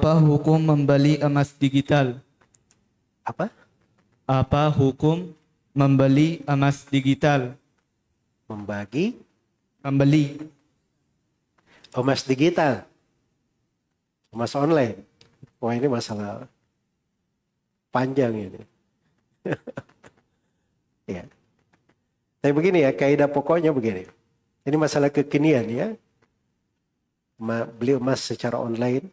Apa hukum membeli emas digital? Apa? Apa hukum membeli emas digital? Membagi Membeli. emas digital, emas online. Wah, ini masalah panjang ini. Ya. Tapi begini ya, kaidah pokoknya begini. Ini masalah kekinian ya. Beli emas secara online.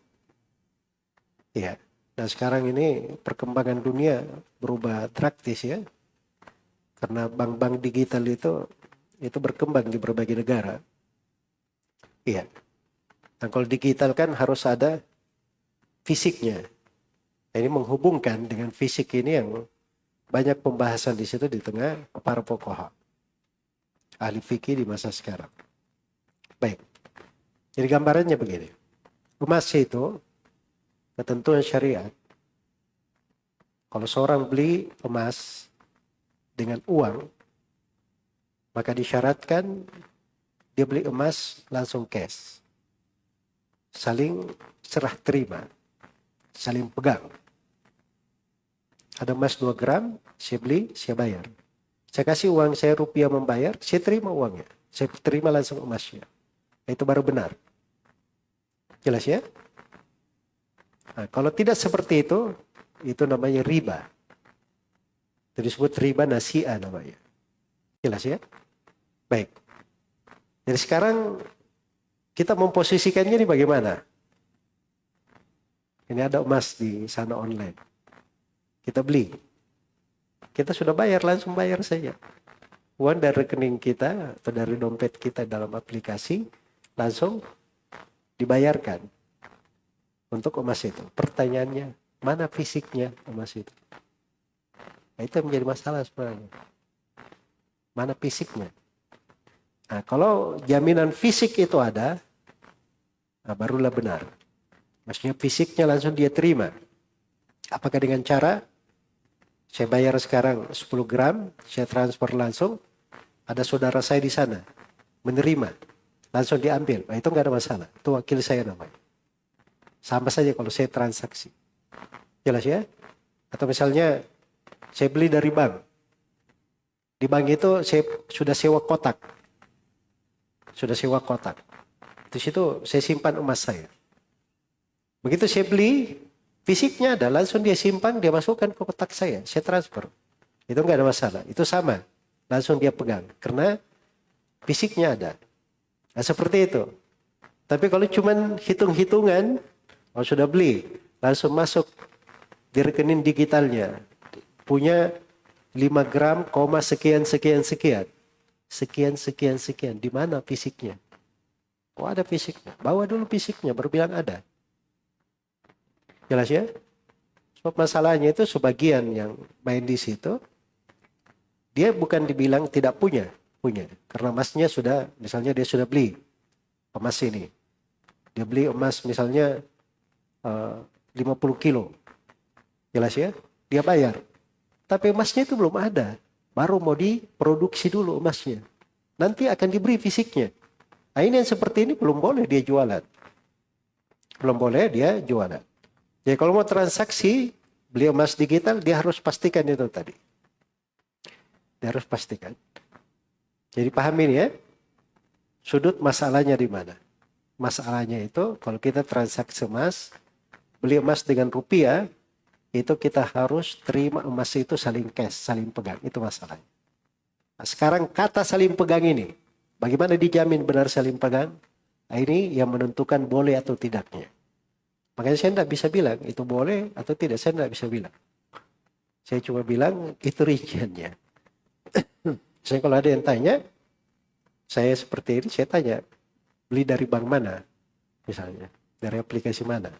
Ya. Dan sekarang ini perkembangan dunia berubah drastis ya. Karena bank-bank digital itu berkembang di berbagai negara. Iya. Dan kalau digital kan harus ada fisiknya. Ini menghubungkan dengan fisik ini yang banyak pembahasan di situ di tengah para fuqaha, ahli fikih di masa sekarang. Baik. Jadi gambarannya begini. Emas itu ketentuan syariat. Kalau seorang beli emas dengan uang, maka disyaratkan dia beli emas langsung cash. Saling serah terima. Saling pegang. Ada emas 2 gram, saya beli, saya bayar. Saya kasih uang saya rupiah membayar, saya terima uangnya. Saya terima langsung emasnya. Itu baru benar. Jelas ya? Nah, kalau tidak seperti itu namanya riba. Itu disebut riba nasi'ah namanya. Jelas ya? Baik. Jadi sekarang kita memposisikannya ini bagaimana? Ini ada emas di sana online. Kita beli. Kita sudah bayar, langsung bayar saja. Uang dari rekening kita atau dari dompet kita dalam aplikasi langsung dibayarkan untuk emas itu. Pertanyaannya, mana fisiknya emas itu? Nah, itu yang menjadi masalah sebenarnya. Mana fisiknya? Nah, kalau jaminan fisik itu ada, nah barulah benar. Maksudnya fisiknya langsung dia terima. Apakah dengan cara saya bayar sekarang 10 gram, saya transfer langsung, ada saudara saya di sana, menerima, langsung diambil. Nah, itu nggak ada masalah. Itu wakil saya namanya. Sama saja kalau saya transaksi. Jelas ya? Atau misalnya saya beli dari bank. Di bank itu saya sudah sewa kotak. Sudah sewa kotak. Di situ saya simpan emas saya. Begitu saya beli, fisiknya ada, langsung dia simpan, dia masukkan ke kotak saya transfer. Itu nggak ada masalah, itu sama. Langsung dia pegang, karena fisiknya ada. Nah, seperti itu. Tapi kalau cuma hitung-hitungan, kalau sudah beli, langsung masuk di rekening digitalnya. Punya 5 gram, sekian, sekian, sekian. Sekian, sekian, sekian. Di mana fisiknya? Oh, ada fisiknya. Bawa dulu fisiknya, baru bilang ada. Jelas ya? Sebab masalahnya itu sebagian yang main di situ, dia bukan dibilang tidak punya. Karena emasnya sudah, misalnya dia sudah beli emas ini. Dia beli emas misalnya 50 kilo. Jelas ya? Dia bayar. Tapi emasnya itu belum ada. Baru mau diproduksi dulu emasnya. Nanti akan diberi fisiknya. Nah, ini yang seperti ini belum boleh dia jualan. Belum boleh dia jualan. Jadi kalau mau transaksi, beli emas digital, dia harus pastikan itu tadi. Dia harus pastikan. Jadi pahamin ya, sudut masalahnya di mana. Masalahnya itu, kalau kita transaksi emas, beli emas dengan rupiah, itu kita harus terima emas itu saling cash, saling pegang. Itu masalahnya. Nah, sekarang kata saling pegang ini, bagaimana dijamin benar saling pegang? Nah, ini yang menentukan boleh atau tidaknya. Makanya saya tidak bisa bilang itu boleh atau tidak. Saya tidak bisa bilang. Saya cuma bilang itu rinciannya. Saya kalau ada yang tanya, saya seperti ini, saya tanya, beli dari bank mana? Misalnya, dari aplikasi mana?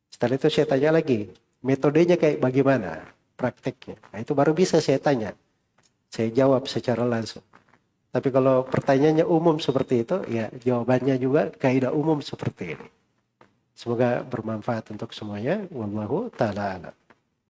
Setelah itu saya tanya lagi, metodenya kayak bagaimana? Prakteknya. Nah, itu baru bisa saya tanya. Saya jawab secara langsung. Tapi kalau pertanyaannya umum seperti itu, ya jawabannya juga kaidah umum seperti ini. Semoga bermanfaat untuk semuanya. Wallahu ta'ala a'lam.